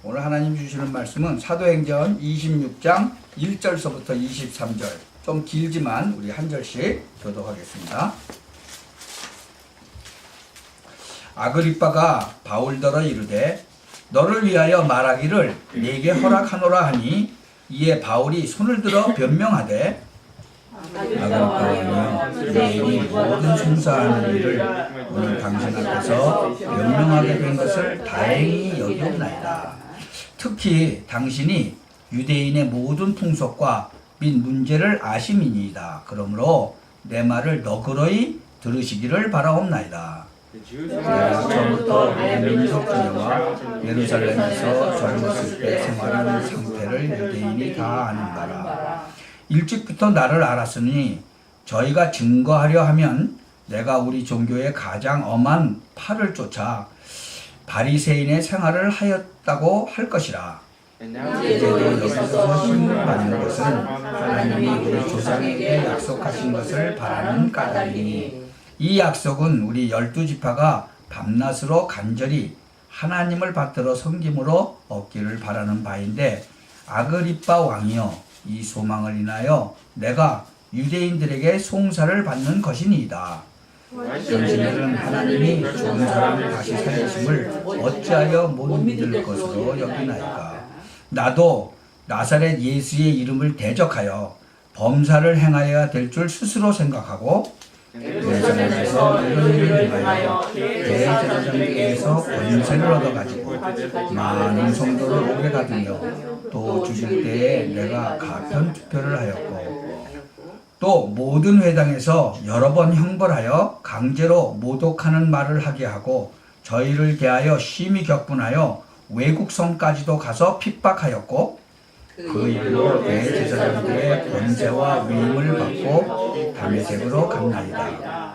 오늘 하나님 주시는 말씀은 사도행전 26장 1절서부터 23절. 좀 길지만 우리 한 절씩 교독하겠습니다. 아그리빠가 바울더러 이르되 너를 위하여 말하기를 네게 허락하노라 하니 이에 바울이 손을 들어 변명하되 아그리빠여 유대인이 모든 송사하는 일을 오늘 당신 앞에서 변명하게 된 것을 다행히 여기옵나이다. 특히 당신이 유대인의 모든 풍속과 및 문제를 아심이니이다. 그러므로 내 말을 너그러이 들으시기를 바라옵나이다. 내가 처음부터 내 민족 중에와 예루살렘에서 젊었을 때 생활하는 상태를 유대인이 다 아는 바라. 일찍부터 나를 알았으니 저희가 증거하려 하면 내가 우리 종교의 가장 엄한 팔을 쫓아 바리새인의 생활을 하였다고 할 것이라. 이제도 여기서 힘을 받는 것은 하나님이 우리 조상에게 약속하신 것을 바라는 까닭이니 이 약속은 우리 12지파가 밤낮으로 간절히 하나님을 받들어 섬김으로 얻기를 바라는 바인데 아그리빠 왕이여 이 소망을 인하여 내가 유대인들에게 송사를 받는 것이니이다. 당신들은 하나님이 죽은 사람을 다시 살리심을 어찌하여 못 믿을 것으로 여기나이까. 나도 나사렛 예수의 이름을 대적하여 범사를 행하여야 될 줄 스스로 생각하고 예루살렘에서 이런 일을 행하여 대제사장에게서 권세를 얻어가지고 많은 성도를 오게 가두며 또 죽일 때에 내가 가편 투표를 하였고 또 모든 회당에서 여러 번 형벌하여 강제로 모독하는 말을 하게 하고 저희를 대하여 심히 격분하여 외국 성까지도 가서 핍박하였고 그 일로 대제사장들의 권세와 위임을 받고 다메섹으로 갔나이다.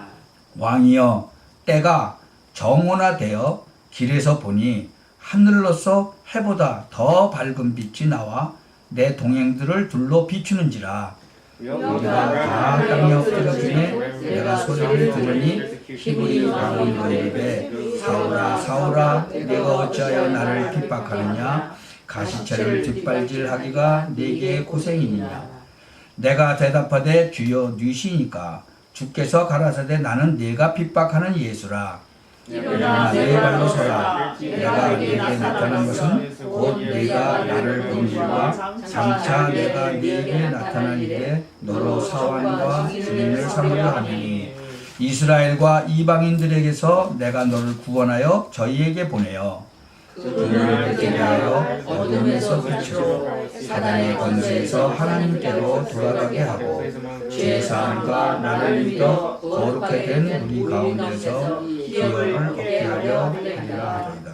왕이여 때가 정오나되어 길에서 보니 하늘로서 해보다 더 밝은 빛이 나와 내 동행들을 둘러 비추는지라. 우리가 다 땅에 엎드려지매 내가 소리를 들으니 히브리 왕이 이르되 사울아 사울아 내가 어찌하여 나를 핍박하느냐. 가시체를 뒷발질하기가 네게 고생이니냐. 내가 대답하되 주여 뉘시니까 주께서 가라사대 나는 네가 핍박하는 예수라. 일어나 네 발로 서라. 내가 네게 나타난 것은 곧 네가 나를 본 일과 장차 내가 네게 나타난 일에 너로 사환과 주인을 삼으려 하니 이스라엘과 이방인들에게서 내가 너를 구원하여 저희에게 보내어 그들을 뵙게 하여 어둠에서 빛으로 사단의 권세에서 하나님께로 돌아가게 하고 죄사함과 나를 믿어 거룩하게 된 우리 가운데서 기업을 얻게 하려 하리라 하리다.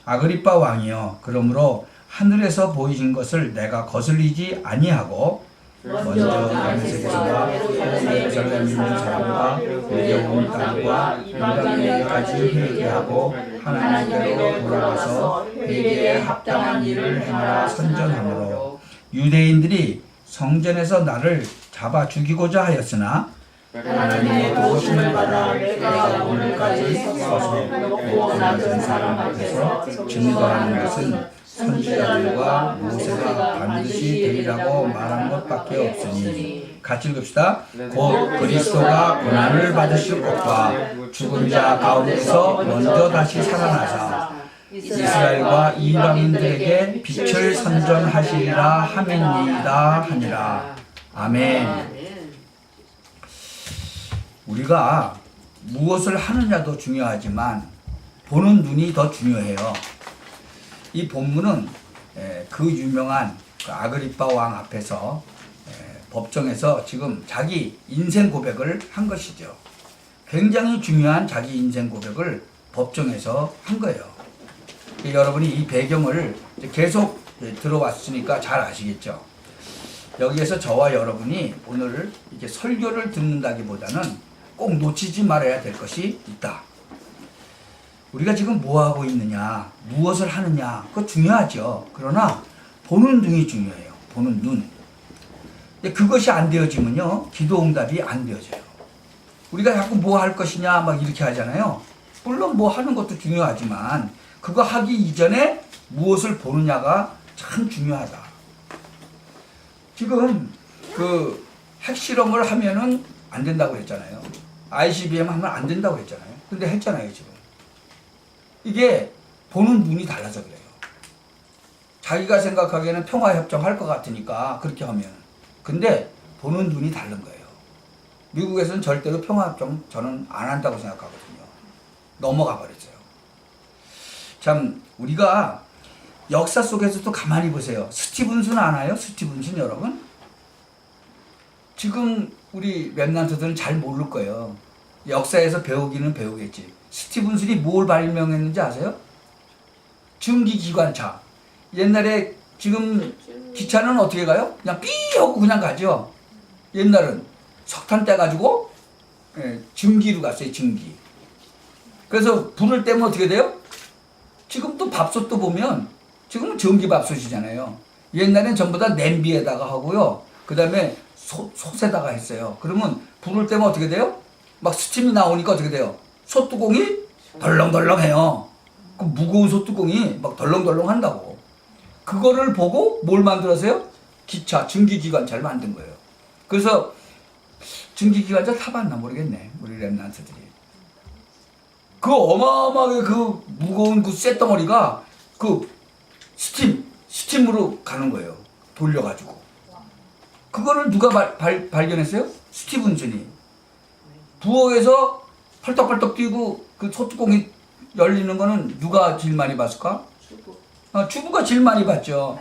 아그리빠 왕이여 그러므로 하늘에서 보이신 것을 내가 거슬리지 아니하고 먼저 다메섹에서와 예루살렘 있는 사람과 유대온 땅과 이방인에게까지 회개하고 하나님께로 돌아가서 회개에 합당한 일을 행하라 선전하므로 유대인들이 성전에서 나를 잡아 죽이고자 하였으나 하나님의 도우심을 받아 내가 오늘까지 서서 구원하신 사람 앞에서 증거하는 것은 선지자들과 모세가 반드시 되리라고 말한 것밖에 없으니. 같이 읽읍시다. 곧 그리스도가 고난을 받으실 것과 죽은 자 가운데서 먼저 다시 살아나사 이스라엘과 이방인들에게 빛을 선전하시리라 하매니이다 하니라. 아멘. 우리가 무엇을 하느냐도 중요하지만 보는 눈이 더 중요해요. 이 본문은 그 유명한 아그리빠 왕 앞에서 법정에서 지금 자기 인생 고백을 한 것이죠. 굉장히 중요한 자기 인생 고백을 법정에서 한 거예요. 여러분이 이 배경을 계속 들어왔으니까 잘 아시겠죠. 여기에서 저와 여러분이 오늘 이렇게 설교를 듣는다기보다는 꼭 놓치지 말아야 될 것이 있다. 우리가 지금 뭐하고 있느냐, 무엇을 하느냐, 그거 중요하죠. 그러나 보는 눈이 중요해요. 보는 눈. 근데 그것이 안 되어지면요, 기도 응답이 안 되어져요. 우리가 자꾸 뭐 할 것이냐 막 이렇게 하잖아요. 물론 뭐 하는 것도 중요하지만 그거 하기 이전에 무엇을 보느냐가 참 중요하다. 지금 그 핵실험을 하면은 안 된다고 했잖아요. ICBM 하면 안 된다고 했잖아요. 근데 했잖아요, 지금. 이게 보는 눈이 달라서 그래요. 자기가 생각하기에는 평화협정 할 것 같으니까 그렇게 하면. 근데 보는 눈이 다른 거예요. 미국에서는 절대로 평화협정 저는 안 한다고 생각하거든요. 넘어가 버렸어요. 참 우리가 역사 속에서도 가만히 보세요. 스티븐슨 아나요? 스티븐슨 여러분? 지금 우리 랩런트들은 잘 모를 거예요. 역사에서 배우기는 배우겠지. 스티븐슨이 뭘 발명했는지 아세요? 증기기관차. 옛날에 지금 기차는 어떻게 가요? 그냥 삐 하고 그냥 가죠. 옛날은 석탄 떼가지고 증기로 갔어요. 증기. 그래서 불을 떼면 어떻게 돼요? 지금 또 밥솥도 보면 지금은 전기밥솥이잖아요. 옛날엔 전부 다 냄비에다가 하고요. 그 다음에 솥에다가 했어요. 그러면 불을 떼면 어떻게 돼요? 막 스팀이 나오니까 어떻게 돼요? 솥뚜껑이 덜렁덜렁해요. 그 무거운 솥뚜껑이 막 덜렁덜렁 한다고. 그거를 보고 뭘 만들었어요? 기차, 증기기관차를 만든 거예요. 그래서 증기기관차 타봤나 모르겠네. 우리 랩런트들이. 그 어마어마하게 그 무거운 그 쇳덩어리가 그 스팀으로 가는 거예요. 돌려가지고. 그거를 누가 발견했어요? 스티븐슨이. 부엌에서 펄떡펄떡 뛰고 그 소뚜껑이 열리는 거는 누가 제일 많이 봤을까? 주부가 제일 많이 봤죠.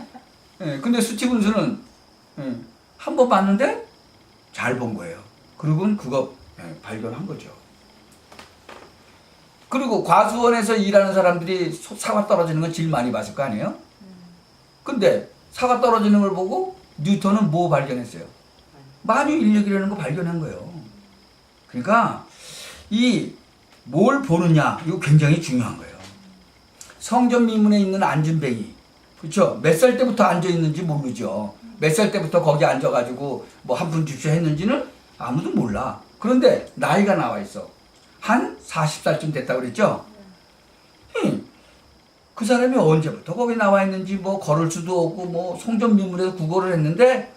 예, 근데 스티븐슨은 한 번 봤는데 잘 본 거예요. 그리고 그거 발견한 거죠. 그리고 과수원에서 일하는 사람들이 사과 떨어지는 건 제일 많이 봤을 거 아니에요? 근데 사과 떨어지는 걸 보고 뉴턴은 뭐 발견했어요? 만유 인력이라는 거 발견한 거예요. 그러니까 이 뭘 보느냐 이거 굉장히 중요한 거예요. 성전 미문에 있는 안준뱅이, 그렇죠? 몇 살 때부터 앉아 있는지 모르죠. 몇 살 때부터 거기 앉아가지고 뭐 한 푼 줍쇼 했는지는 아무도 몰라. 그런데 나이가 나와 있어. 한 40살쯤 됐다고 그랬죠? 그 사람이 언제부터 거기 나와 있는지 뭐 걸을 수도 없고 뭐 성전 미문에서 구걸을 했는데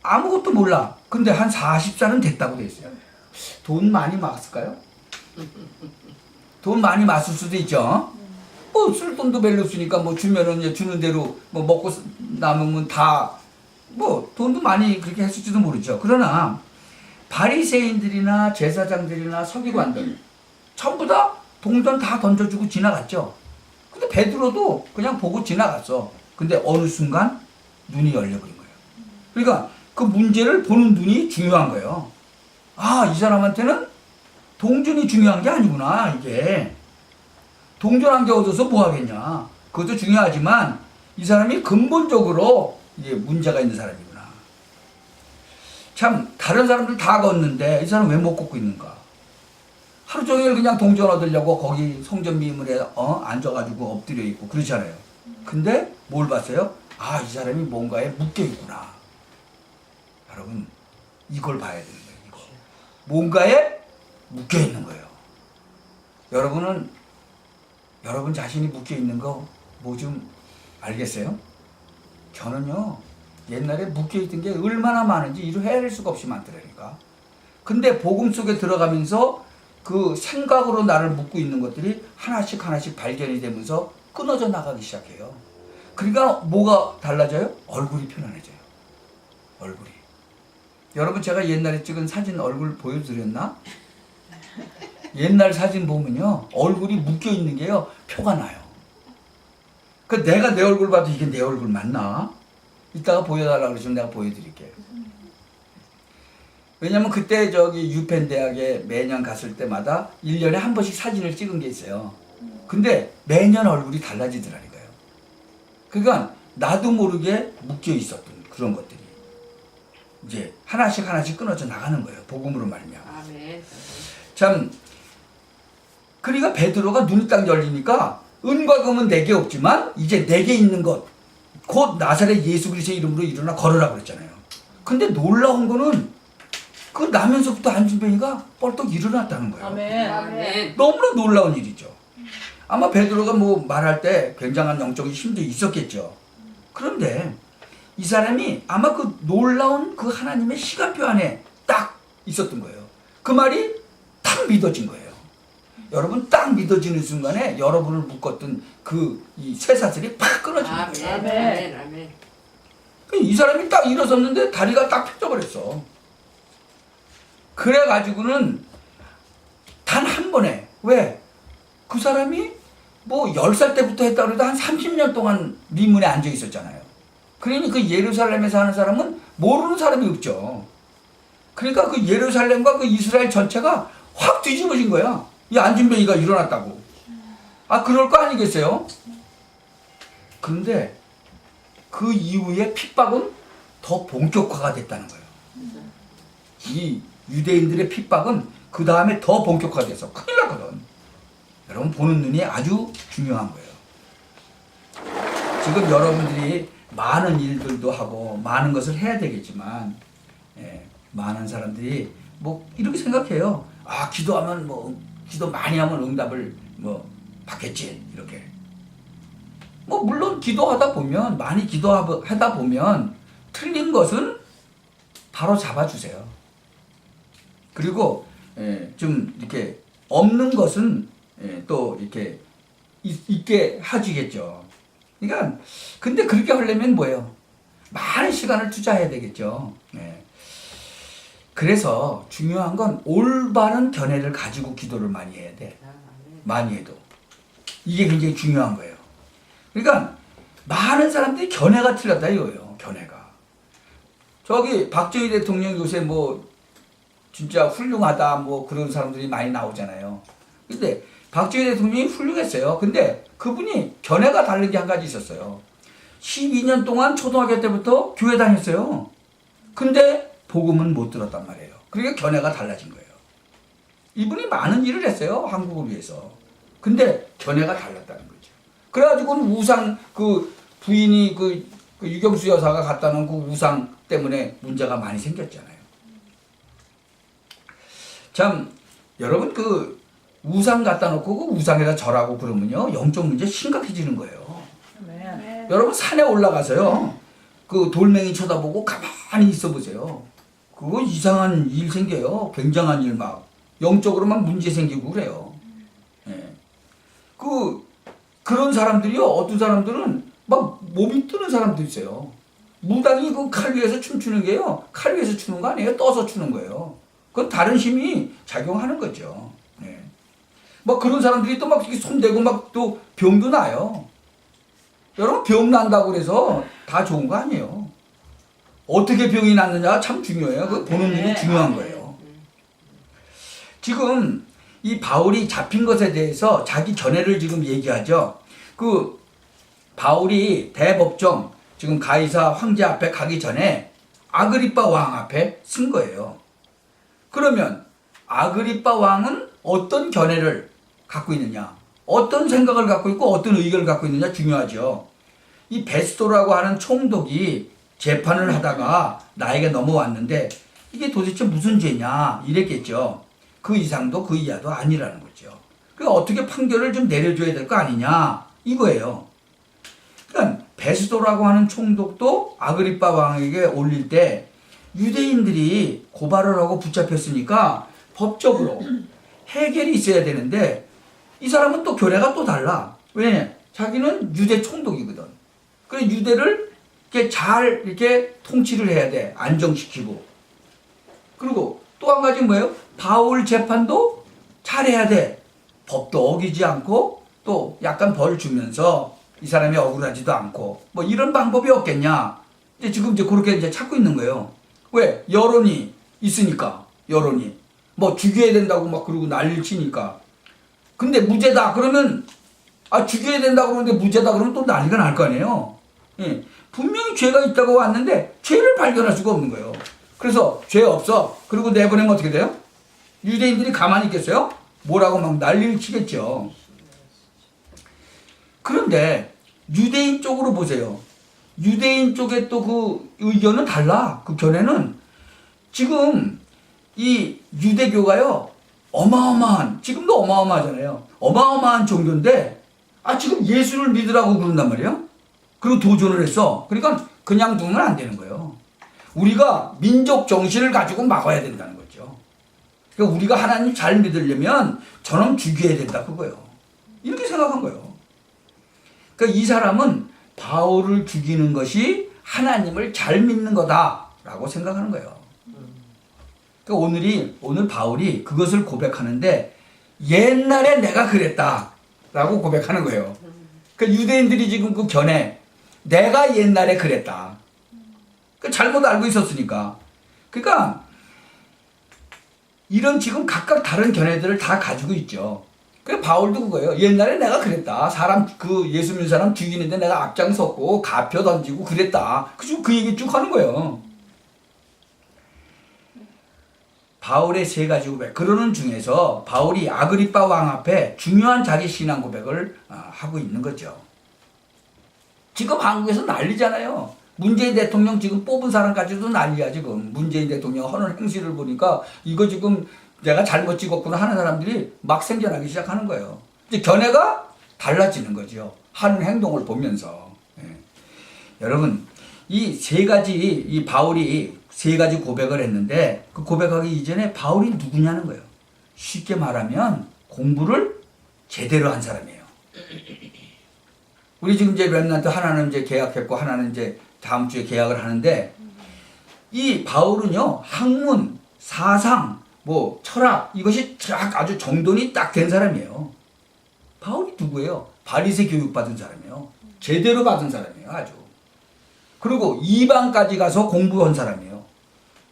아무것도 몰라. 근데 한 40살은 됐다고 돼 있어요. 돈 많이 맞을까요? 돈 많이 맞을 수도 있죠. 뭐 쓸 돈도 별로 없으니까 뭐 주면은 이제 주는 대로 뭐 먹고 남으면 다 뭐 돈도 많이 그렇게 했을지도 모르죠. 그러나 바리새인들이나 제사장들이나 서기관들 전부 다 동전 다 던져주고 지나갔죠. 근데 베드로도 그냥 보고 지나갔어. 근데 어느 순간 눈이 열려버린 거예요. 그러니까 그 문제를 보는 눈이 중요한 거예요. 아, 이 사람한테는 동전이 중요한 게 아니구나, 이게. 동전 한 개 얻어서 뭐 하겠냐. 그것도 중요하지만 이 사람이 근본적으로 이게 문제가 있는 사람이구나. 참 다른 사람들 다 걷는데 이 사람 왜 못 걷고 있는가. 하루 종일 그냥 동전 얻으려고 거기 성전 미문에 앉아가지고 엎드려 있고 그러잖아요. 근데 뭘 봤어요? 아, 이 사람이 뭔가에 묶여 있구나. 여러분 이걸 봐야 되는 거예요. 이거. 뭔가에 묶여 있는 거예요. 여러분은 여러분 자신이 묶여 있는 거 뭐 좀 알겠어요? 저는요 옛날에 묶여 있던 게 얼마나 많은지 이루 헤아릴 수가 없이 많더라니까. 근데 복음 속에 들어가면서 그 생각으로 나를 묶고 있는 것들이 하나씩 하나씩 발견이 되면서 끊어져 나가기 시작해요. 그러니까 뭐가 달라져요? 얼굴이 편안해져요. 얼굴이. 여러분 제가 옛날에 찍은 사진 얼굴 보여드렸나? 옛날 사진 보면요 얼굴이 묶여 있는 게요 표가 나요. 그 내가 내 얼굴 봐도 이게 내 얼굴 맞나? 이따가 보여달라고 그러시면 내가 보여드릴게요. 왜냐면 그때 저기 유펜 대학에 매년 갔을 때마다 1년에 한 번씩 사진을 찍은 게 있어요. 근데 매년 얼굴이 달라지더라니까요. 그러니까 나도 모르게 묶여 있었던 그런 것들이 이제 하나씩 하나씩 끊어져 나가는 거예요. 복음으로 말미암아. 참 그러니까 베드로가 눈이 딱 열리니까 은과 금은 내게 없지만 이제 내게 있는 것 곧 나사렛 예수 그리스도의 이름으로 일어나 걸으라 그랬잖아요. 근데 놀라운 거는 그 나면서부터 안준뱅이가 뻘떡 일어났다는 거예요. 아멘. 너무나 놀라운 일이죠. 아마 베드로가 뭐 말할 때 굉장한 영적인 힘도 있었겠죠. 그런데 이 사람이 아마 그 놀라운 그 하나님의 시간표 안에 딱 있었던 거예요. 그 말이 딱 믿어진 거예요. 여러분, 딱 믿어지는 순간에 여러분을 묶었던 그 이 쇠사슬이 팍 끊어지는 거예요. 아멘. 아멘. 이 사람이 딱 일어섰는데 다리가 딱 펴져버렸어. 그래가지고는 단 한 번에, 왜? 그 사람이 뭐 10살 때부터 했다고 해도 한 30년 동안 미문에 앉아 있었잖아요. 그러니 그 예루살렘에 사는 사람은 모르는 사람이 없죠. 그러니까 그 예루살렘과 그 이스라엘 전체가 확 뒤집어진 거야. 이 안진뱅이가 일어났다고. 아, 그럴 거 아니겠어요? 그런데 그 이후에 핍박은 더 본격화가 됐다는 거예요. 이 유대인들의 핍박은 그 다음에 더 본격화돼서 큰일 났거든. 여러분, 보는 눈이 아주 중요한 거예요. 지금 여러분들이 많은 일들도 하고 많은 것을 해야 되겠지만, 많은 사람들이 뭐 이렇게 생각해요. 아, 기도하면 뭐 기도 많이 하면 응답을 뭐 받겠지, 이렇게. 뭐 물론 기도하다 보면, 많이 기도하다 보면 틀린 것은 바로 잡아주세요. 그리고 좀 이렇게 없는 것은 또 이렇게 있게 해주겠죠. 그러니까 근데 그렇게 하려면 뭐예요? 많은 시간을 투자해야 되겠죠. 그래서 중요한 건 올바른 견해를 가지고 기도를 많이 해야 돼. 많이 해도. 이게 굉장히 중요한 거예요. 그러니까 많은 사람들이 견해가 틀렸다 이거예요. 견해가. 저기 박정희 대통령 요새 뭐 진짜 훌륭하다 뭐 그런 사람들이 많이 나오잖아요. 근데 박정희 대통령이 훌륭했어요. 근데 그분이 견해가 다른 게 한 가지 있었어요. 12년 동안 초등학교 때부터 교회 다녔어요. 근데 복음은 못 들었단 말이에요. 그러니까 견해가 달라진 거예요. 이분이 많은 일을 했어요. 한국을 위해서. 근데 견해가 달랐다는 거죠. 그래가지고는 우상, 그 부인이 그 유경수 여사가 갖다 놓은 그 우상 때문에 문제가 많이 생겼잖아요. 참, 여러분 그 우상 갖다 놓고 그 우상에다 절하고 그러면요, 영적 문제 심각해지는 거예요. 네. 여러분 산에 올라가서요, 그 돌멩이 쳐다보고 가만히 있어 보세요. 그거 이상한 일 생겨요. 굉장한 일 막. 영적으로 막 문제 생기고 그래요. 그런 사람들이요, 어떤 사람들은 막 몸이 뜨는 사람도 있어요. 무당이 그 칼 위에서 춤추는 게요, 칼 위에서 추는 거 아니에요. 떠서 추는 거예요. 그건 다른 힘이 작용하는 거죠. 막 그런 사람들이 또 막 이렇게 손대고 막 또 병도 나요. 여러분, 병 난다고 그래서 다 좋은 거 아니에요. 어떻게 병이 났느냐가 참 중요해요. 그 보는 눈이 중요한 거예요. 지금 이 바울이 잡힌 것에 대해서 자기 견해를 지금 얘기하죠. 그 바울이 대법정, 지금 가이사 황제 앞에 가기 전에 아그리빠 왕 앞에 쓴 거예요. 그러면 아그리빠 왕은 어떤 견해를 갖고 있느냐, 어떤 생각을 갖고 있고 어떤 의견을 갖고 있느냐 중요하죠. 이 베스토라고 하는 총독이 재판을 하다가 나에게 넘어왔는데 이게 도대체 무슨 죄냐 이랬겠죠. 그 이상도 그 이하도 아니라는 거죠. 그러니까 어떻게 판결을 좀 내려줘야 될 거 아니냐 이거예요. 그러니까 베스토라고 하는 총독도 아그리빠 왕에게 올릴 때 유대인들이 고발을 하고 붙잡혔으니까 법적으로 해결이 있어야 되는데 이 사람은 또 견해가 또 달라. 왜? 자기는 유대 총독이거든. 그래서 유대를 이렇게 잘 이렇게 통치를 해야 돼. 안정시키고. 그리고 또 한 가지 뭐예요? 바울 재판도 잘해야 돼. 법도 어기지 않고 또 약간 벌 주면서 이 사람이 억울하지도 않고 뭐 이런 방법이 없겠냐. 근데 지금 이제 그렇게 이제 찾고 있는 거예요. 왜? 여론이 있으니까. 여론이. 뭐 죽여야 된다고 막 그러고 난리를 치니까. 근데 무죄다 그러면, 아 죽여야 된다고 그러는데 무죄다 그러면 또 난리가 날 거 아니에요. 분명히 죄가 있다고 왔는데 죄를 발견할 수가 없는 거예요. 그래서 죄 없어. 그리고 내보내면 어떻게 돼요? 유대인들이 가만히 있겠어요? 뭐라고 막 난리를 치겠죠. 그런데 유대인 쪽으로 보세요. 유대인 쪽에 또 그 의견은 달라. 그 견해는 지금 이 유대교가요, 어마어마한, 지금도 어마어마하잖아요. 어마어마한 종교인데 지금 예수를 믿으라고 그런단 말이에요. 그리고 도전을 했어. 그러니까 그냥 두면 안 되는 거예요. 우리가 민족 정신을 가지고 막아야 된다는 거죠. 그러니까 우리가 하나님 잘 믿으려면 저놈 죽여야 된다 그거예요. 이렇게 생각한 거예요. 그러니까 이 사람은 바울을 죽이는 것이 하나님을 잘 믿는 거다라고 생각하는 거예요. 그러니까 오늘 바울이 그것을 고백하는데 옛날에 내가 그랬다라고 고백하는 거예요. 그러니까 유대인들이 지금 그 견해 내가 옛날에 그랬다. 그러니까 잘못 알고 있었으니까. 그러니까 이런 지금 각각 다른 견해들을 다 가지고 있죠. 그 바울도 그거예요. 옛날에 내가 그랬다. 사람 그 예수 믿는 사람 죽이는데 내가 앞장섰고 가표 던지고 그랬다. 그 얘기 쭉 하는 거예요. 바울의 세 가지 고백. 그러는 중에서 바울이 아그리빠 왕 앞에 중요한 자기 신앙 고백을 하고 있는 거죠. 지금 한국에서 난리잖아요. 문재인 대통령 지금 뽑은 사람까지도 난리야 지금. 문재인 대통령 하는 행실을 보니까 이거 지금 내가 잘못 찍었구나 하는 사람들이 막 생겨나기 시작하는 거예요. 이제 견해가 달라지는 거죠. 하는 행동을 보면서. 예. 여러분, 이 바울이 세 가지 고백을 했는데 그 고백하기 이전에 바울이 누구냐는 거예요. 쉽게 말하면 공부를 제대로 한 사람이에요. 우리 지금 이제 렘넌트 하나는 이제 계약했고 하나는 이제 다음 주에 계약을 하는데 이 바울은요, 학문, 사상, 철학 이것이 아주 정돈이 딱 된 사람이에요. 바울이 누구예요? 바리새 교육 받은 사람이에요. 제대로 받은 사람이에요, 아주. 그리고 이방까지 가서 공부한 사람이에요.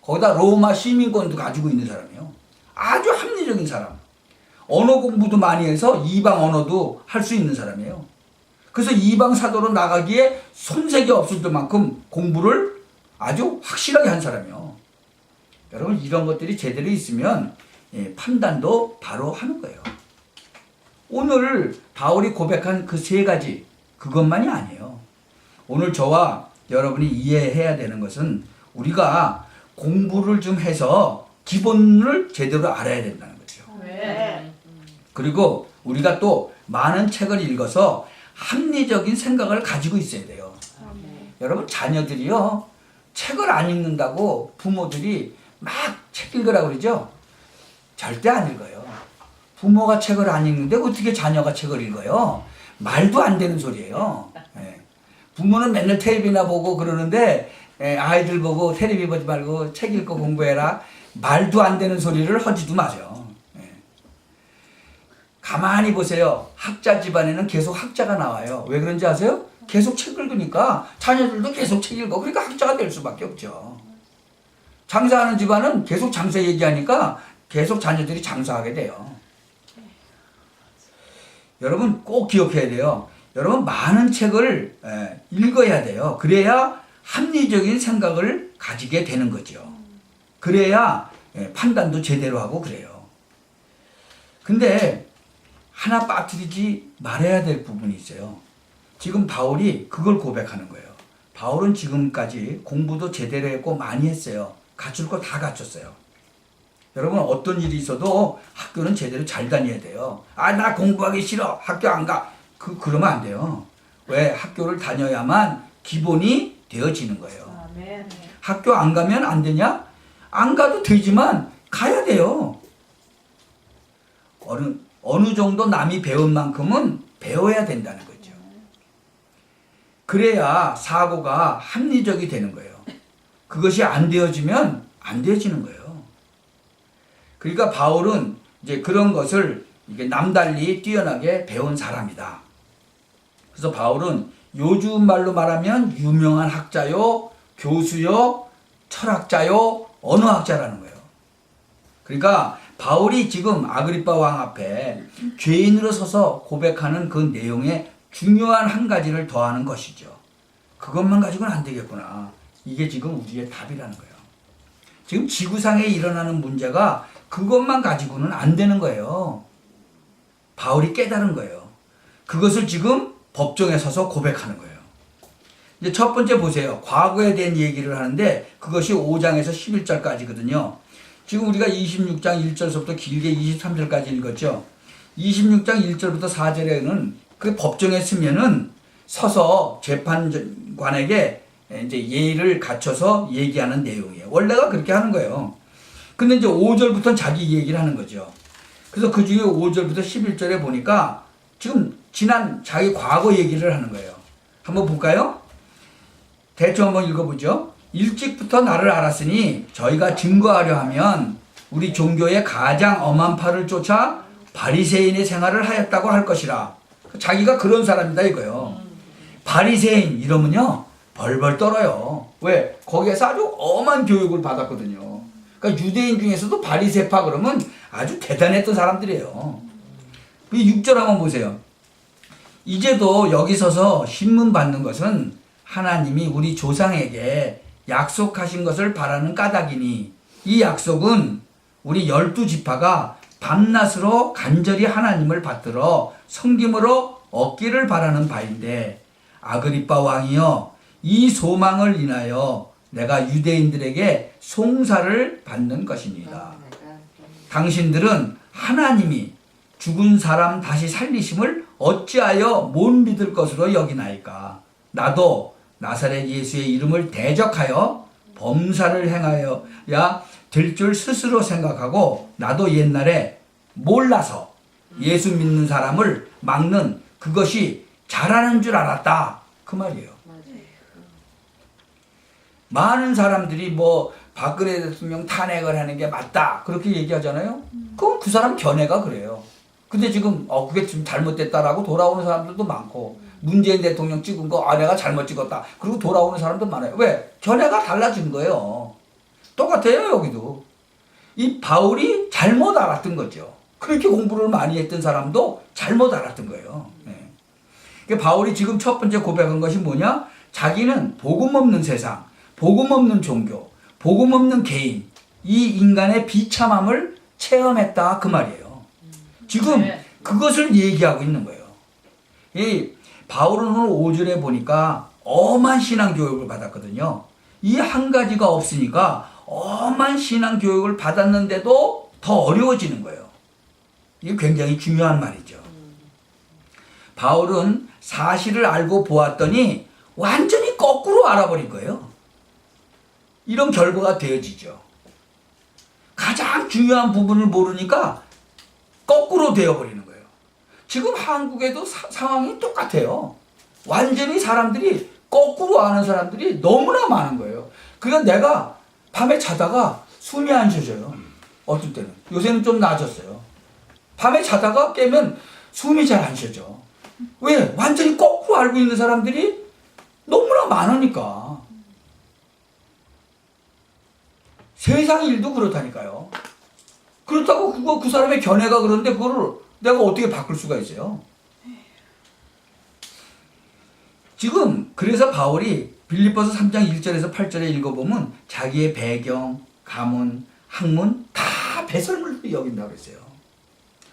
거기다 로마 시민권도 가지고 있는 사람이에요. 아주 합리적인 사람. 언어 공부도 많이 해서 이방 언어도 할 수 있는 사람이에요. 그래서 이방 사도로 나가기에 손색이 없을 만큼 공부를 아주 확실하게 한 사람이에요. 여러분, 이런 것들이 제대로 있으면 판단도 바로 하는 거예요. 오늘 바울이 고백한 그 세 가지 그것만이 아니에요. 오늘 저와 여러분이 이해해야 되는 것은 우리가 공부를 좀 해서 기본을 제대로 알아야 된다는 거죠. 네. 그리고 우리가 또 많은 책을 읽어서 합리적인 생각을 가지고 있어야 돼요. 여러분, 자녀들이요, 책을 안 읽는다고 부모들이 막 책 읽으라고 그러죠? 절대 안 읽어요. 부모가 책을 안 읽는데 어떻게 자녀가 책을 읽어요? 말도 안 되는 소리예요. 예. 부모는 맨날 텔레비나 보고 그러는데 아이들 보고 텔레비 보지 말고 책 읽고 공부해라. 말도 안 되는 소리를 하지도 마세요. 예. 가만히 보세요. 학자 집안에는 계속 학자가 나와요. 왜 그런지 아세요? 계속 책 읽으니까 자녀들도 계속 책 읽어. 그러니까 학자가 될 수밖에 없죠. 장사하는 집안은 계속 장사 얘기하니까 계속 자녀들이 장사하게 돼요. 여러분 꼭 기억해야 돼요. 여러분 많은 책을 읽어야 돼요. 그래야 합리적인 생각을 가지게 되는 거죠. 그래야 판단도 제대로 하고 그래요. 근데 하나 빠뜨리지 말아야 될 부분이 있어요. 지금 바울이 그걸 고백하는 거예요. 바울은 지금까지 공부도 제대로 했고 많이 했어요. 갖출 거 다 갖췄어요. 여러분 어떤 일이 있어도 학교는 제대로 잘 다녀야 돼요. 나 공부하기 싫어. 학교 안 가. 그러면 안 돼요. 왜? 학교를 다녀야만 기본이 되어지는 거예요. 학교 안 가면 안 되냐? 안 가도 되지만 가야 돼요. 어느 정도 남이 배운 만큼은 배워야 된다는 거죠. 그래야 사고가 합리적이 되는 거예요. 그것이 안 되어지면 안 되어지는 거예요. 그러니까 바울은 이제 그런 것을 이게 남달리 뛰어나게 배운 사람이다. 그래서 바울은 요즘 말로 말하면 유명한 학자요, 교수요, 철학자요, 언어학자라는 거예요. 그러니까 바울이 지금 아그리빠 왕 앞에 죄인으로 서서 고백하는 그 내용에 중요한 한 가지를 더하는 것이죠. 그것만 가지고는 안 되겠구나. 이게 지금 우리의 답이라는 거예요. 지금 지구상에 일어나는 문제가 그것만 가지고는 안 되는 거예요. 바울이 깨달은 거예요. 그것을 지금 법정에 서서 고백하는 거예요. 이제 첫 번째 보세요. 과거에 대한 얘기를 하는데 그것이 5장에서 11절까지거든요. 지금 우리가 26장 1절부터 길게 23절까지 읽었죠. 26장 1절부터 4절에는 그 법정에 서면은 서서 재판관에게 이제 예의를 갖춰서 얘기하는 내용이에요. 원래가 그렇게 하는 거예요. 근데 이제 5절부터는 자기 얘기를 하는 거죠. 그래서 그 중에 5절부터 11절에 보니까 지금 지난 자기 과거 얘기를 하는 거예요. 한번 볼까요? 대충 한번 읽어보죠. 일찍부터 나를 알았으니 저희가 증거하려 하면 우리 종교의 가장 엄한 팔을 쫓아 바리새인의 생활을 하였다고 할 것이라. 자기가 그런 사람이다 이거요. 바리새인 이러면요 벌벌 떨어요. 왜? 거기에서 아주 엄한 교육을 받았거든요. 그러니까 유대인 중에서도 바리새파 그러면 아주 대단했던 사람들이에요. 6절 한번 보세요. 이제도 여기 서서 신문 받는 것은 하나님이 우리 조상에게 약속하신 것을 바라는 까닭이니 이 약속은 우리 12지파가 밤낮으로 간절히 하나님을 받들어 섬김으로 얻기를 바라는 바인데 아그리빠 왕이여 이 소망을 인하여 내가 유대인들에게 송사를 받는 것입니다. 당신들은 하나님이 죽은 사람 다시 살리심을 어찌하여 못 믿을 것으로 여기나이까. 나도 나사렛 예수의 이름을 대적하여 범사를 행하여야 될 줄 스스로 생각하고 나도 옛날에 몰라서 예수 믿는 사람을 막는 그것이 잘하는 줄 알았다. 그 말이에요. 많은 사람들이 뭐 박근혜 대통령 탄핵을 하는 게 맞다 그렇게 얘기하잖아요. 그건 그 사람 견해가 그래요. 근데 지금 그게 좀 잘못됐다라고 돌아오는 사람들도 많고 문재인 대통령 찍은 거 내가 잘못 찍었다 그리고 돌아오는 사람도 많아요. 왜? 견해가 달라진 거예요. 똑같아요. 여기도 이 바울이 잘못 알았던 거죠. 그렇게 공부를 많이 했던 사람도 잘못 알았던 거예요. 네. 그러니까 바울이 지금 첫 번째 고백한 것이 뭐냐? 자기는 복음 없는 세상, 복음 없는 종교, 복음 없는 개인, 이 인간의 비참함을 체험했다 그 말이에요. 지금 그것을 얘기하고 있는 거예요. 이 바울은 오늘 5절에 보니까 엄한 신앙 교육을 받았거든요. 이 한 가지가 없으니까 엄한 신앙 교육을 받았는데도 더 어려워지는 거예요. 이게 굉장히 중요한 말이죠. 바울은 사실을 알고 보았더니 완전히 거꾸로 알아버린 거예요. 이런 결과가 되어지죠. 가장 중요한 부분을 모르니까 거꾸로 되어버리는 거예요. 지금 한국에도 상황이 똑같아요. 완전히 사람들이 거꾸로 아는 사람들이 너무나 많은 거예요. 그러니까 내가 밤에 자다가 숨이 안 쉬어져요. 어떨 때는. 요새는 좀 나아졌어요. 밤에 자다가 깨면 숨이 잘 안 쉬어져. 왜? 완전히 거꾸로 알고 있는 사람들이 너무나 많으니까. 세상 일도 그렇다니까요. 그렇다고 그 사람의 견해가 그런데 그거를 내가 어떻게 바꿀 수가 있어요? 지금 그래서 바울이 빌립보서 3장 1절에서 8절에 읽어보면 자기의 배경, 가문, 학문 다 배설물로 여긴다고 그랬어요.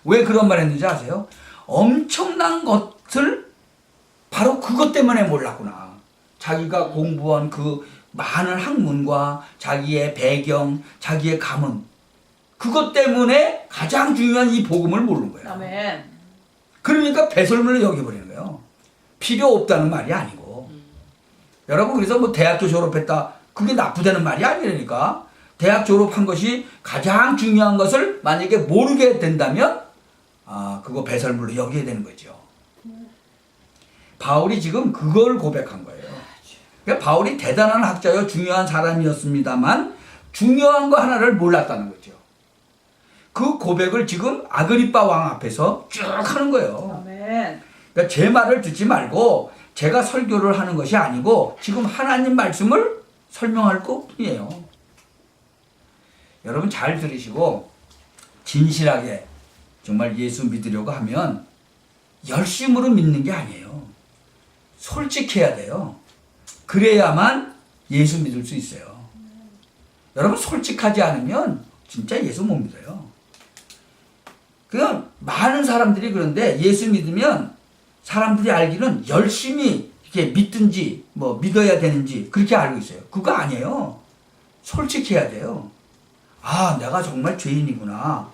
왜 그런 말 했는지 아세요? 엄청난 것을 바로 그것 때문에 몰랐구나. 자기가 공부한 그 많은 학문과 자기의 배경, 자기의 가문 그것 때문에 가장 중요한 이 복음을 모르는 거예요. 아멘. 그러니까 배설물로 여겨버리는 거예요. 필요 없다는 말이 아니고. 여러분 그래서 뭐 대학교 졸업했다 그게 나쁘다는 말이 아니라니까. 대학 졸업한 것이 가장 중요한 것을 만약에 모르게 된다면 그거 배설물로 여겨야 되는 거죠. 바울이 지금 그걸 고백한 거예요. 그러니까 바울이 대단한 학자요 중요한 사람이었습니다만 중요한 거 하나를 몰랐다는 거죠. 그 고백을 지금 아그리빠 왕 앞에서 쭉 하는 거예요. 아멘. 그러니까 제 말을 듣지 말고 제가 설교를 하는 것이 아니고 지금 하나님 말씀을 설명할 것뿐이에요. 여러분 잘 들으시고 진실하게 정말 예수 믿으려고 하면 열심으로 믿는 게 아니에요. 솔직해야 돼요. 그래야만 예수 믿을 수 있어요. 여러분 솔직하지 않으면 진짜 예수 못 믿어요. 그냥 많은 사람들이 그런데 예수 믿으면 사람들이 알기는 열심히 이렇게 믿든지 뭐 믿어야 되는지 그렇게 알고 있어요. 그거 아니에요. 솔직해야 돼요. 내가 정말 죄인이구나.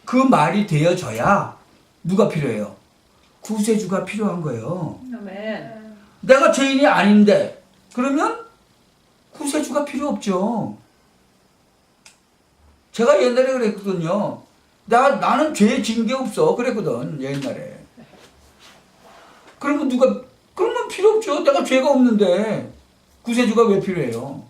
그 말이 되어져야 누가 필요해요? 구세주가 필요한 거예요. 아멘. 내가 죄인이 아닌데 그러면 구세주가 필요 없죠. 제가 옛날에 그랬거든요. 나는 죄에 진 게 없어 그랬거든 옛날에. 그러면 그러면 필요 없죠. 내가 죄가 없는데 구세주가 왜 필요해요?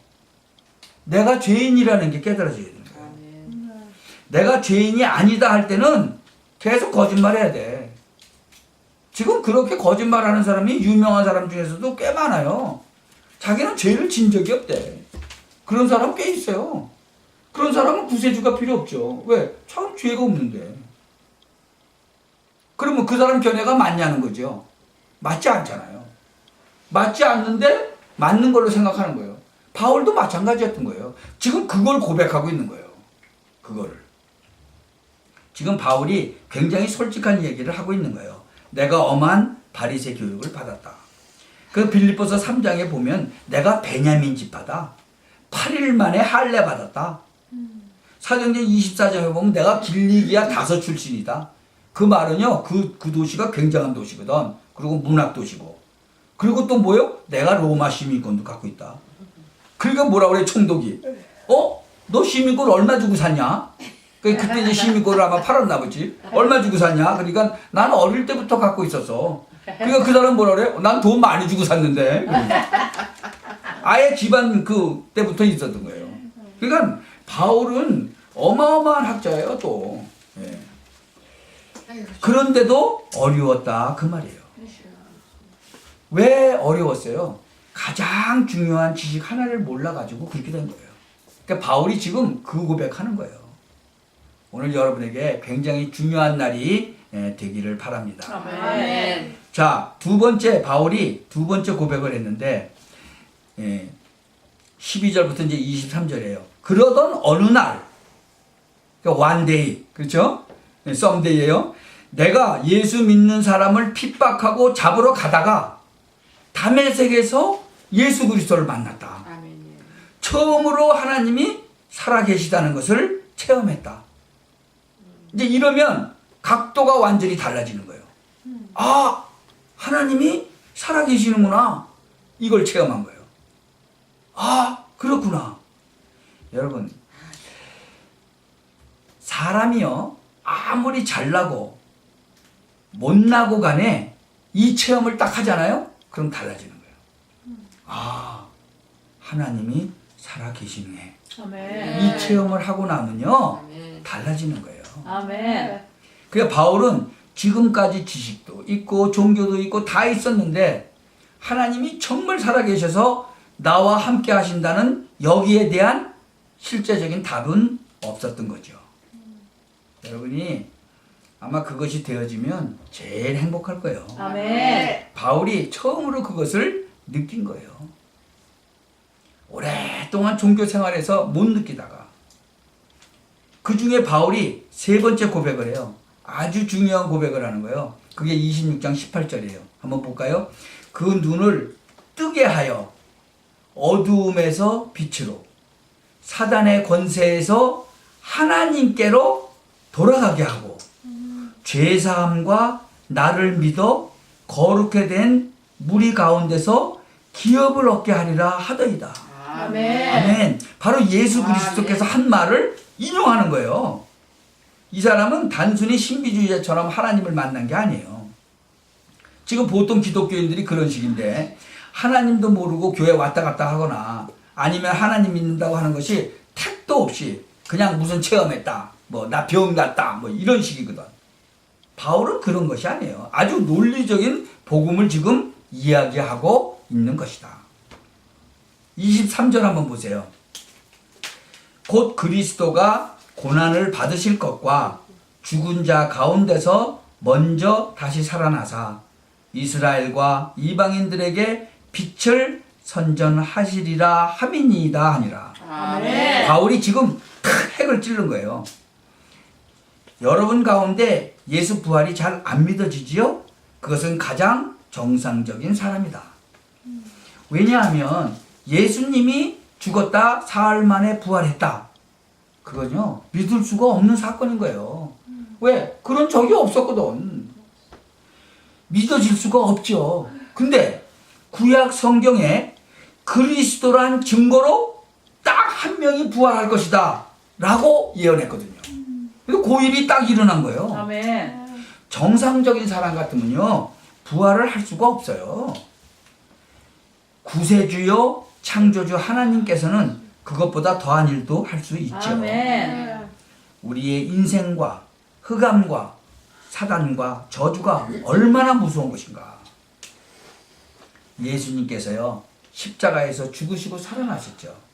내가 죄인이라는 게 깨달아져야 되는 거예요. 아멘. 내가 죄인이 아니다 할 때는 계속 거짓말해야 돼. 지금 그렇게 거짓말하는 사람이 유명한 사람 중에서도 꽤 많아요. 자기는 죄를 진 적이 없대. 그런 사람 꽤 있어요. 그런 사람은 구세주가 필요 없죠. 왜? 참 죄가 없는데. 그러면 그 사람 견해가 맞냐는 거죠. 맞지 않잖아요. 맞지 않는데 맞는 걸로 생각하는 거예요. 바울도 마찬가지였던 거예요. 지금 그걸 고백하고 있는 거예요. 그거를. 지금 바울이 굉장히 솔직한 얘기를 하고 있는 거예요. 내가 엄한 바리새 교육을 받았다. 그 빌립보서 3장에 보면 내가 베냐민 지파다. 8일 만에 할례 받았다. 사도행전 24장에 보면 내가 길리기아 다섯 출신이다. 그 말은요, 그 도시가 굉장한 도시거든. 그리고 문학 도시고. 그리고 또 뭐요? 내가 로마 시민권도 갖고 있다. 그러니까 뭐라 그래, 총독이. 너 시민권 얼마 주고 샀냐? 그때 이제 시민권을 아마 팔았나 보지. 얼마 주고 샀냐? 그러니까 난 어릴 때부터 갖고 있었어. 그러니까 그 사람 뭐라 그래? 난 돈 많이 주고 샀는데. 아예 집안 때부터 있었던 거예요. 그러니까 바울은 어마어마한 학자예요, 또. 예. 그런데도 어려웠다, 그 말이에요. 왜 어려웠어요? 가장 중요한 지식 하나를 몰라가지고 그렇게 된 거예요. 그러니까 바울이 지금 그 고백하는 거예요. 오늘 여러분에게 굉장히 중요한 날이 되기를 바랍니다. 아멘. 자, 바울이 두 번째 고백을 했는데, 12절부터 이제 23절이에요. 그러던 어느 날, 그러니까 one day, 그렇죠? 썸데이예요. 내가 예수 믿는 사람을 핍박하고 잡으러 가다가 다메섹에서 예수 그리스도를 만났다. 아멘. 처음으로 하나님이 살아계시다는 것을 체험했다. 이제 이러면 각도가 완전히 달라지는 거예요. 아, 하나님이 살아계시는구나. 이걸 체험한 거예요. 아, 그렇구나. 여러분, 사람이요, 아무리 잘나고 못나고 간에 이 체험을 딱 하잖아요? 그럼 달라지는 거예요. 아, 하나님이 살아계시네. 아멘. 이 체험을 하고 나면요, 아멘. 달라지는 거예요. 아멘. 그러니까 바울은 지금까지 지식도 있고 종교도 있고 다 있었는데 하나님이 정말 살아계셔서 나와 함께 하신다는 여기에 대한 실제적인 답은 없었던 거죠. 여러분이 아마 그것이 되어지면 제일 행복할 거예요. 아멘. 바울이 처음으로 그것을 느낀 거예요. 오랫동안 종교 생활에서 못 느끼다가 그 중에 바울이 세 번째 고백을 해요. 아주 중요한 고백을 하는 거예요. 그게 26장 18절이에요. 한번 볼까요? 그 눈을 뜨게 하여 어두움에서 빛으로 사단의 권세에서 하나님께로 돌아가게 하고 죄사함과 나를 믿어 거룩해 된 무리 가운데서 기업을 얻게 하리라 하더이다. 아멘. 아멘. 바로 예수 그리스도께서 한 말을 인용하는 거예요. 이 사람은 단순히 신비주의자처럼 하나님을 만난 게 아니에요. 지금 보통 기독교인들이 그런 식인데 하나님도 모르고 교회 왔다 갔다 하거나 아니면 하나님 믿는다고 하는 것이 택도 없이 그냥 무슨 체험했다, 뭐 나 병 났다, 뭐 이런 식이거든. 바울은 그런 것이 아니에요. 아주 논리적인 복음을 지금 이야기하고 있는 것이다. 23절 한번 보세요. 곧 그리스도가 고난을 받으실 것과 죽은 자 가운데서 먼저 다시 살아나사 이스라엘과 이방인들에게 빛을 선전하시리라 함이니이다 하니라. 아멘. 바울이 지금 탁 핵을 찌른 거예요. 여러분 가운데 예수 부활이 잘 안 믿어지지요? 그것은 가장 정상적인 사람이다. 왜냐하면 예수님이 죽었다 사흘 만에 부활했다. 그건요, 믿을 수가 없는 사건인 거예요. 왜? 그런 적이 없었거든. 믿어질 수가 없죠. 근데 구약 성경에 그리스도란 증거로 딱 한 명이 부활할 것이다 라고 예언했거든요. 그래서 그 일이 딱 일어난 거예요. 아멘. 정상적인 사람 같으면요 부활을 할 수가 없어요. 구세주요 창조주 하나님께서는 그것보다 더한 일도 할 수 있죠. 아멘. 우리의 인생과 흑암과 사단과 저주가 얼마나 무서운 것인가. 예수님께서요 십자가에서 죽으시고 살아나셨죠.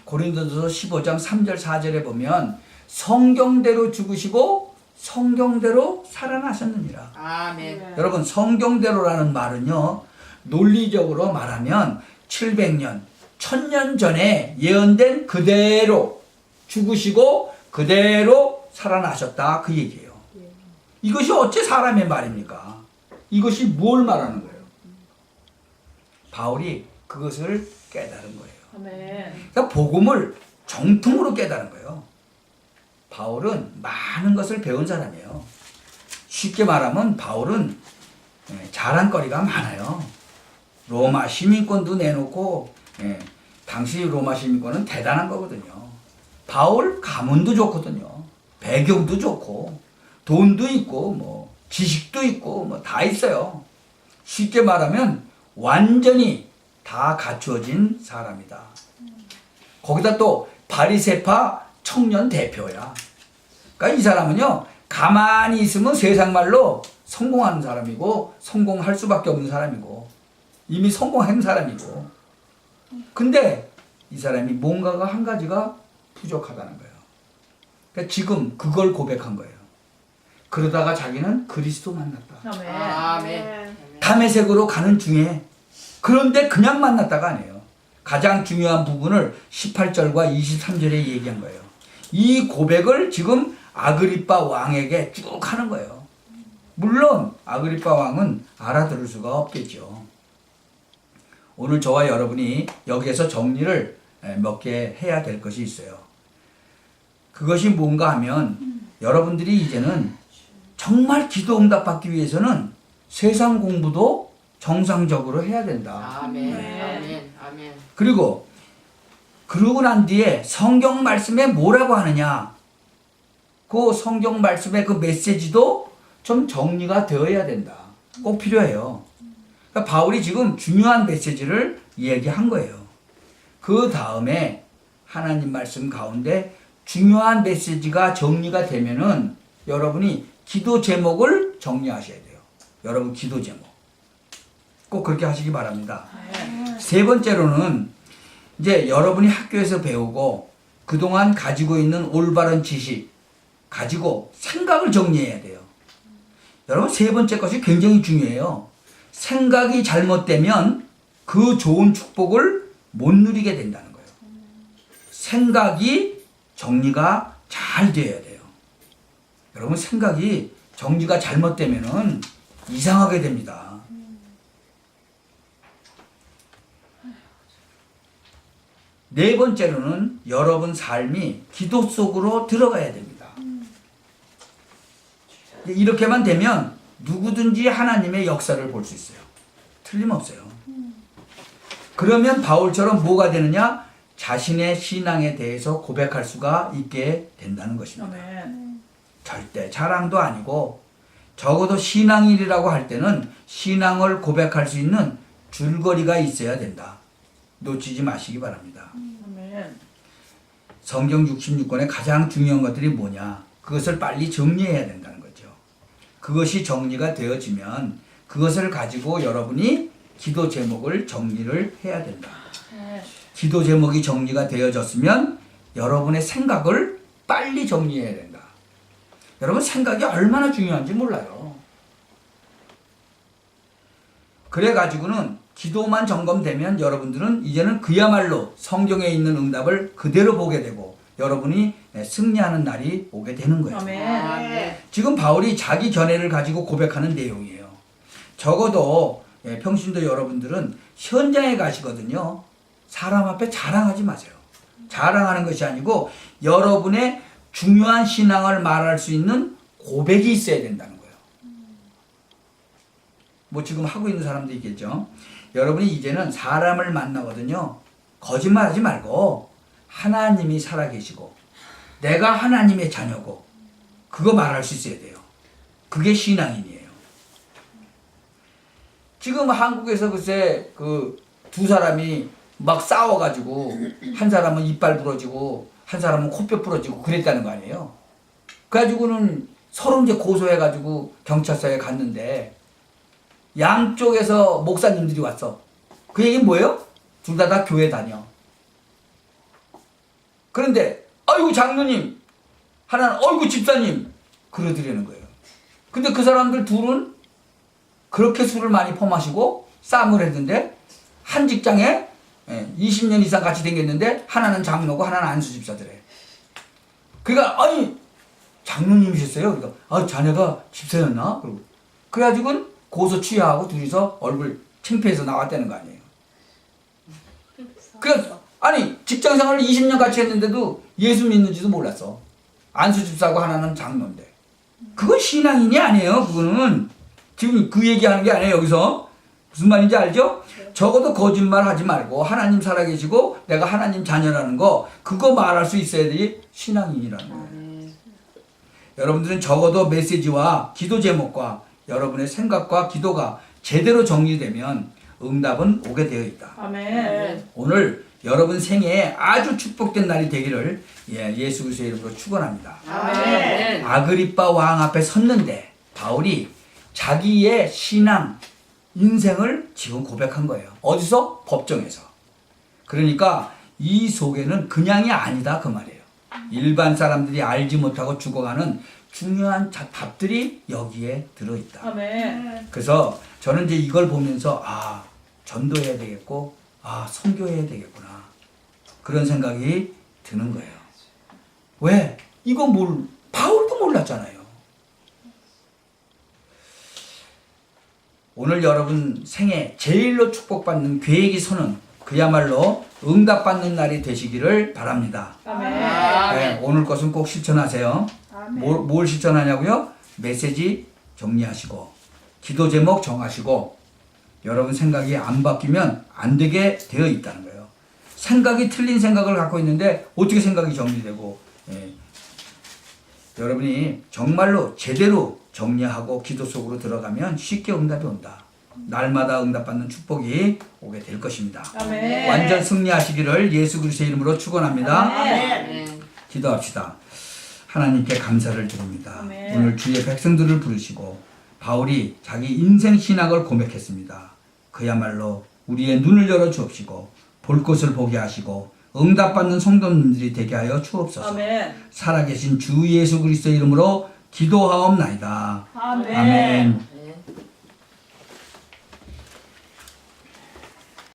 고린도전서 15장 3절 4절에 보면 성경대로 죽으시고 성경대로 살아나셨느니라. 아멘. 여러분 성경대로라는 말은요 논리적으로 말하면 700년 1000년 전에 예언된 그대로 죽으시고 그대로 살아나셨다 그 얘기예요. 이것이 어째 사람의 말입니까? 이것이 뭘 말하는 거예요? 바울이 그것을 깨달은 거예요. 아멘. 그러니까 복음을 정통으로 깨달은 거예요. 바울은 많은 것을 배운 사람이에요. 쉽게 말하면 바울은 자랑거리가 많아요. 로마 시민권도 내놓고 당시 로마 시민권은 대단한 거거든요. 바울 가문도 좋거든요. 배경도 좋고 돈도 있고 뭐 지식도 있고 뭐 다 있어요. 쉽게 말하면 완전히 다 갖추어진 사람이다. 거기다 또 바리새파 청년 대표야. 그러니까 이 사람은요 가만히 있으면 세상 말로 성공하는 사람이고 성공할 수밖에 없는 사람이고 이미 성공한 사람이고 근데 이 사람이 뭔가가 한 가지가 부족하다는 거예요. 그러니까 지금 그걸 고백한 거예요. 그러다가 자기는 그리스도 만났다. 아멘. 아멘. 담에색으로 가는 중에 그런데 그냥 만났다가 아니에요. 가장 중요한 부분을 18절과 23절에 얘기한 거예요. 이 고백을 지금 아그리빠 왕에게 쭉 하는 거예요. 물론 아그리빠 왕은 알아들을 수가 없겠죠. 오늘 저와 여러분이 여기에서 정리를 몇 개 해야 될 것이 있어요. 그것이 뭔가 하면 여러분들이 이제는 정말 기도 응답 받기 위해서는 세상 공부도 정상적으로 해야 된다. 아멘. 네. 아멘. 아멘. 그리고 그러고 난 뒤에 성경 말씀에 뭐라고 하느냐 그 성경 말씀의 그 메시지도 좀 정리가 되어야 된다. 꼭 필요해요. 그러니까 바울이 지금 중요한 메시지를 얘기한 거예요. 그 다음에 하나님 말씀 가운데 중요한 메시지가 정리가 되면은 여러분이 기도 제목을 정리하셔야 돼요. 여러분 기도 제목 꼭 그렇게 하시기 바랍니다. 세 번째로는 이제 여러분이 학교에서 배우고 그동안 가지고 있는 올바른 지식 가지고 생각을 정리해야 돼요. 여러분 세 번째 것이 굉장히 중요해요. 생각이 잘못되면 그 좋은 축복을 못 누리게 된다는 거예요. 생각이 정리가 잘 돼야 돼요. 여러분 생각이 정리가 잘못되면은 이상하게 됩니다. 네 번째로는 여러분 삶이 기도 속으로 들어가야 됩니다. 이렇게만 되면 누구든지 하나님의 역사를 볼 수 있어요. 틀림없어요. 그러면 바울처럼 뭐가 되느냐? 자신의 신앙에 대해서 고백할 수가 있게 된다는 것입니다. 아멘. 절대 자랑도 아니고 적어도 신앙인이라고 할 때는 신앙을 고백할 수 있는 줄거리가 있어야 된다. 놓치지 마시기 바랍니다. 아멘. 성경 66권의 가장 중요한 것들이 뭐냐? 그것을 빨리 정리해야 된다는 거죠. 그것이 정리가 되어지면 그것을 가지고 여러분이 기도 제목을 정리를 해야 된다. 네. 기도 제목이 정리가 되어졌으면 여러분의 생각을 빨리 정리해야 된다. 여러분 생각이 얼마나 중요한지 몰라요. 그래가지고는 기도만 점검되면 여러분들은 이제는 그야말로 성경에 있는 응답을 그대로 보게 되고 여러분이 승리하는 날이 오게 되는 거예요. 아멘. 아멘. 지금 바울이 자기 견해를 가지고 고백하는 내용이에요. 적어도 평신도 여러분들은 현장에 가시거든요. 사람 앞에 자랑하지 마세요. 자랑하는 것이 아니고 여러분의 중요한 신앙을 말할 수 있는 고백이 있어야 된다는 거예요. 뭐 지금 하고 있는 사람도 있겠죠. 여러분이 이제는 사람을 만나거든요. 거짓말하지 말고 하나님이 살아계시고 내가 하나님의 자녀고 그거 말할 수 있어야 돼요. 그게 신앙인이에요. 지금 한국에서 글쎄 그 두 사람이 막 싸워가지고 한 사람은 이빨 부러지고 한 사람은 코뼈 부러지고 그랬다는 거 아니에요. 그래가지고는 서로 이제 고소해가지고 경찰서에 갔는데 양쪽에서 목사님들이 왔어. 그 얘기는 뭐예요? 둘 다 교회 다녀. 그런데 아이고 장로님, 하나는 어이구 집사님 그러더라는 거예요. 근데 그 사람들 둘은 그렇게 술을 많이 퍼마시고 싸움을 했는데 한 직장에 20년 이상 같이 다녔는데 하나는 장로고 하나는 안수 집사더래. 그러니까 아니 장로님이셨어요? 그러니까 아 자네가 집사였나? 그러고 그래가지고 고소 취하하고 둘이서 얼굴 창피해서 나왔다는 거 아니에요. 그러니까 아니 직장 생활을 20년 같이 했는데도 예수 믿는지도 몰랐어. 안수 집사고 하나는 장로인데 그건 신앙인이 아니에요. 그거는 지금 그 얘기하는 게 아니에요. 여기서 무슨 말인지 알죠? 적어도 거짓말 하지 말고 하나님 살아계시고 내가 하나님 자녀라는 거 그거 말할 수 있어야지 신앙인이라는 거예요. 여러분들은 적어도 메시지와 기도 제목과 여러분의 생각과 기도가 제대로 정리되면 응답은 오게 되어 있다. 아멘. 오늘 여러분 생애에 아주 축복된 날이 되기를 예수 그리스도의 이름으로 축원합니다. 아멘. 아그리빠 왕 앞에 섰는데 바울이 자기의 신앙, 인생을 지금 고백한 거예요. 어디서? 법정에서. 그러니까 이 속에는 그냥이 아니다 그 말이에요. 일반 사람들이 알지 못하고 죽어가는 중요한 답들이 여기에 들어있다. 아멘. 그래서 저는 이제 이걸 보면서 아 전도해야 되겠고 아 선교해야 되겠구나 그런 생각이 드는 거예요. 왜? 이거 바울도 몰랐잖아요. 오늘 여러분 생애 제일로 축복받는 계획이 서는 그야말로 응답받는 날이 되시기를 바랍니다. 아멘. 네, 오늘 것은 꼭 실천하세요. 뭘 실천하냐고요? 메시지 정리하시고 기도 제목 정하시고 여러분 생각이 안 바뀌면 안 되게 되어 있다는 거예요. 생각이 틀린 생각을 갖고 있는데 어떻게 생각이 정리되고 여러분이 정말로 제대로 정리하고 기도 속으로 들어가면 쉽게 응답이 온다. 날마다 응답받는 축복이 오게 될 것입니다. 아멘. 완전 승리하시기를 예수 그리스도의 이름으로 축원합니다. 아멘. 기도합시다. 하나님께 감사를 드립니다. 아멘. 오늘 주의 백성들을 부르시고 바울이 자기 인생 신학을 고백했습니다. 그야말로 우리의 눈을 열어 주옵시고 볼 것을 보게 하시고 응답받는 성도님들이 되게 하여 주옵소서. 아멘. 살아계신 주 예수 그리스도의 이름으로 기도하옵나이다. 아멘. 아멘.